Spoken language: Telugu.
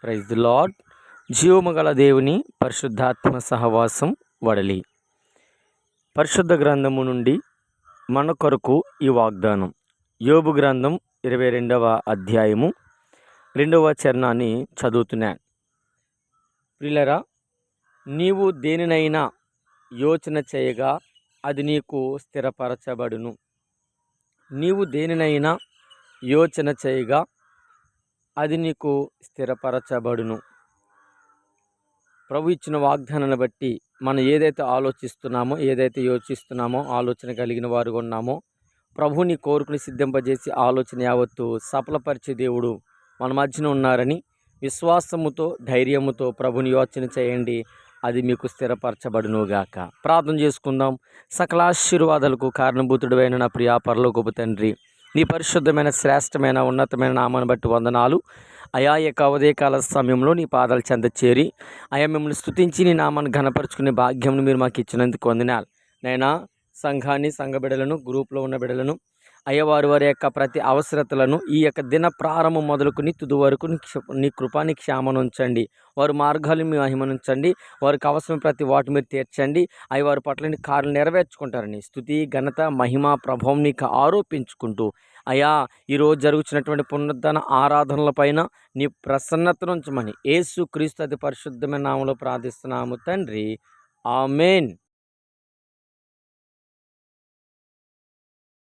Praise the lord. జీవము గల దేవుని పరిశుద్ధాత్మ సహవాసం వడలి. పరిశుద్ధ గ్రంథము నుండి మన కొరకు ఈ వాగ్దానం. యోబు గ్రంథం 22వ అధ్యాయము 2వ చరణాన్ని చదువుతున్నాను. ప్రియులారా, నీవు దేనినైనా యోచన చేయగా అది నీకు స్థిరపరచబడును. నీవు దేనినైనా యోచన చేయగా అది నీకు స్థిరపరచబడును. ప్రభు ఇచ్చిన వాగ్దానాన్ని బట్టి మనం ఏదైతే ఆలోచిస్తున్నామో, ఏదైతే యోచిస్తున్నామో, ఆలోచన కలిగిన వారుగా ఉన్నామో, ప్రభుని కోరుకుని సిద్ధింపజేసి ఆలోచన యావత్తు సఫలపరిచే దేవుడు మన మధ్యన ఉన్నారని విశ్వాసముతో, ధైర్యముతో ప్రభుని యోచన చేయండి. అది మీకు స్థిరపరచబడునుగాక. ప్రార్థన చేసుకుందాం. సకల ఆశీర్వాదాలకు కారణభూతుడైన నా ప్రియా పరలోకపు తండ్రి, నీ పరిశుద్ధమైన, శ్రేష్టమైన, ఉన్నతమైన నామాన్ని బట్టి వందనాలు. అయా యొక్క ఉదయకాల సమయంలో నీ పాదాలు చెంత చేరి అయా మిమ్మల్ని స్తుతించి నీ నామాన్ని ఘనపరుచుకునే భాగ్యంను మీరు మాకు ఇచ్చినందుకు వందనాలు. నైనా సంఘాన్ని, సంఘ బిడ్డలను, గ్రూప్లో ఉన్న బిడ్డలను అయ్యా వారి యొక్క ప్రతి అవసరతలను ఈ యొక్క దిన ప్రారంభం మొదలుకుని తుది వరకు నీ కృపాని క్షేమను ఉంచండి. వారి మార్గాలు మీ మహిమనుంచండి. వారికి అవసరం ప్రతి వాటి మీరు తీర్చండి. అవి వారి పట్ల కార్యాలు నెరవేర్చుకుంటారని స్తుతి, ఘనత, మహిమ, ప్రభావం నీకు ఆరోపించుకుంటూ అయా ఈరోజు జరుగుతున్నటువంటి పునరుద్ధరణ ఆరాధనలపైన నీ ప్రసన్నతను ఉంచమని యేసు క్రీస్తు అతి పరిశుద్ధమైన నామములో ప్రార్థిస్తున్నాము తండ్రి. ఆమేన్.